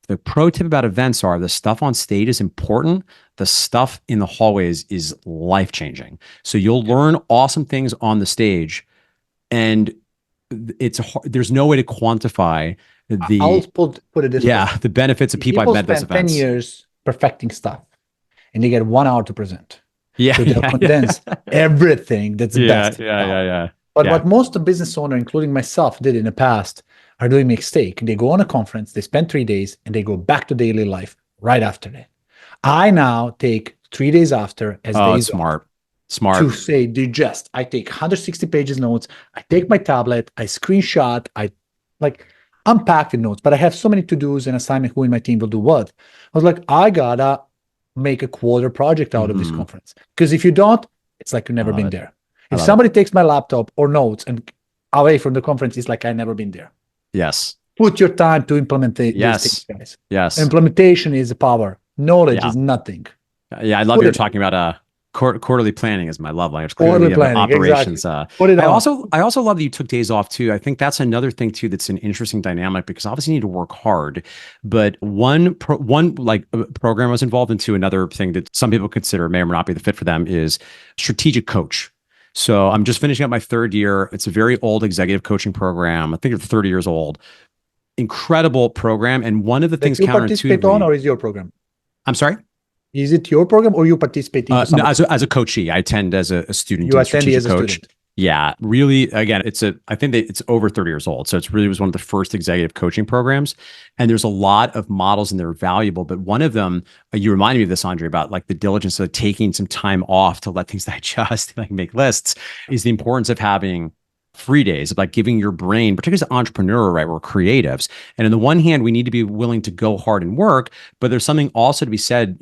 the pro tip about events are the stuff on stage is important. The stuff in the hallways is life-changing. So you'll learn awesome things on the stage, and there's no way to quantify the. I'll put it this way. Yeah, the benefits of people I've met at those spend 10 events. years perfecting stuff, and they get 1 hour to present. Yeah, so they'll condense everything that's best. Yeah. But what most of business owners, including myself, did in the past are doing a mistake. They go on a conference, they spend 3 days, and they go back to daily life right after that. I now take 3 days after as days smart to say digest. I take 160 pages notes. I take my tablet. I screenshot. I'm packed with notes, but I have so many to-dos and assignments. Who in my team will do what? I was like, I gotta make a quarter project out of this conference, because if you don't, it's like you've never been there. If somebody takes my laptop or notes and away from the conference, it's like I've never been there. Yes. Put your time to implement these things, guys. Yes. Implementation is the power. Knowledge is nothing. Yeah, I love you're talking about quarterly planning is my love language. Quarterly planning, operations. Exactly. I also love that you took days off too. I think that's another thing too that's an interesting dynamic, because obviously you need to work hard. But one program I was involved in too, another thing that some people consider may or may not be the fit for them, is strategic coach. So I'm just finishing up my 3rd year. It's a very old executive coaching program. I think it's 30 years old. Incredible program. And one of the things you participate on, or is your program? I'm sorry? Is it your program or you participate in? No, as a coachee. I attend as a student. You attend as a student. Yeah, really. Again, I think that it's over 30 years old. So it was one of the first executive coaching programs. And there's a lot of models and they're valuable. But one of them, you reminded me of this, Andre, about like the diligence of taking some time off to let things digest, like make lists, is the importance of having free days, of like giving your brain, particularly as an entrepreneur, right? We're creatives. And on the one hand, we need to be willing to go hard and work, but there's something also to be said,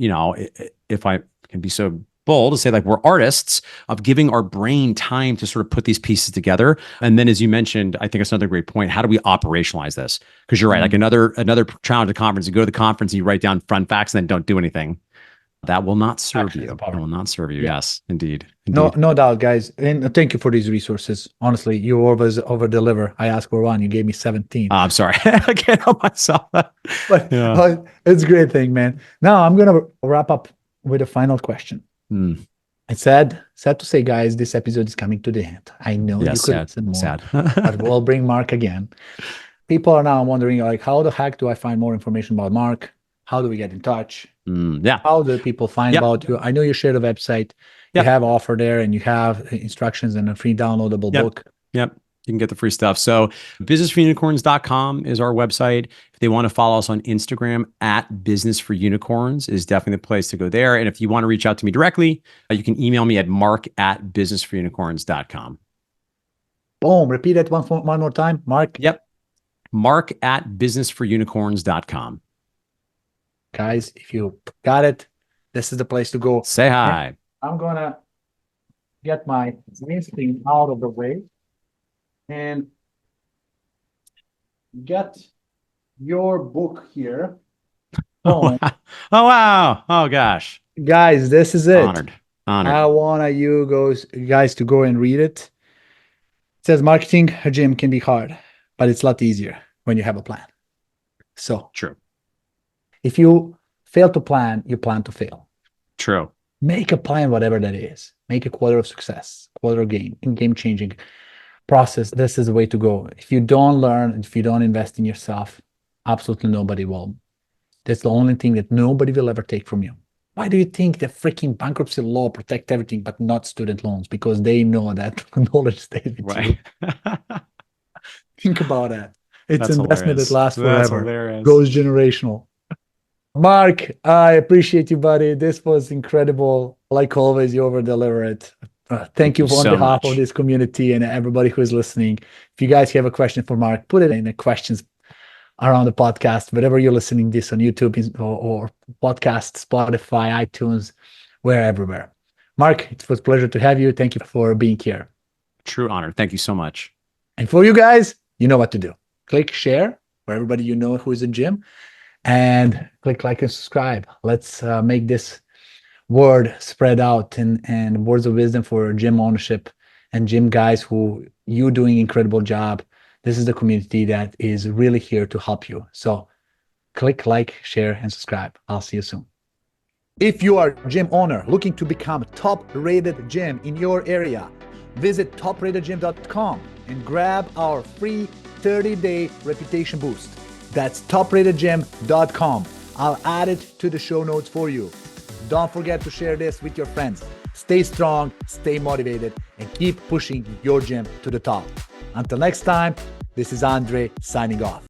if I can be so bold to say, like, we're artists of giving our brain time to sort of put these pieces together. And then, as you mentioned, I think it's another great point. How do we operationalize this? Because you're right. Like another challenge at conference, you go to the conference and you write down fun facts and then don't do anything. That will not serve Actually, you. the power. That will not serve you. Yeah. Yes, indeed. No doubt, guys. And thank you for these resources. Honestly, you always over deliver. I asked for one, you gave me 17. I'm sorry. I can't help myself. But Yeah. it's a great thing, man. Now I'm gonna wrap up with a final question. It's sad to say, guys, this episode is coming to the end. I know Yes, you could sad. listen more, Sad. but we'll bring Mark again. People are now wondering, like, how the heck do I find more information about Mark? How do we get in touch? Yeah. How do people find about you? I know you share the website. You have offer there, and you have instructions and a free downloadable book. Yep. You can get the free stuff. So businessforunicorns.com is our website. If they want to follow us on Instagram at Business for Unicorns is definitely the place to go there. And if you want to reach out to me directly, you can email me at mark@businessforunicorns.com. Boom. Repeat it one more time. Mark. Yep. mark@businessforunicorns.com. Guys, if you got it, this is the place to go. Say hi. And I'm going to get my green screen out of the way and get your book here. Oh, wow. Oh, gosh. Guys, this is it. Honored. I want you guys to go and read it. It says marketing a gym can be hard, but it's a lot easier when you have a plan. So true. If you fail to plan, you plan to fail. True. Make a plan, whatever that is. Make a quarter of success, quarter game-changing process. This is the way to go. If you don't learn, if you don't invest in yourself, absolutely nobody will. That's the only thing that nobody will ever take from you. Why do you think the freaking bankruptcy law protect everything but not student loans? Because they know that knowledge stays with you. Think about that. It's an investment that lasts forever. Goes generational. Mark, I appreciate you, buddy. This was incredible. Like always, you over-deliver it. Thank you on behalf of this community and everybody who is listening. If you guys have a question for Mark, put it in the questions around the podcast, wherever you're listening this on YouTube or podcast, Spotify, iTunes, we're everywhere. Mark, it was a pleasure to have you. Thank you for being here. True honor. Thank you so much. And for you guys, you know what to do. Click share for everybody you know who is in gym, and click like and subscribe. Let's make this word spread out and words of wisdom for gym ownership and gym guys who you doing incredible job. This is the community that is really here to help you. So click like, share, and subscribe. I'll see you soon. If you are a gym owner looking to become a top-rated gym in your area, visit topratedgym.com and grab our free 30-day reputation boost. That's topratedgym.com. I'll add it to the show notes for you. Don't forget to share this with your friends. Stay strong, stay motivated, and keep pushing your gym to the top. Until next time, this is Andre signing off.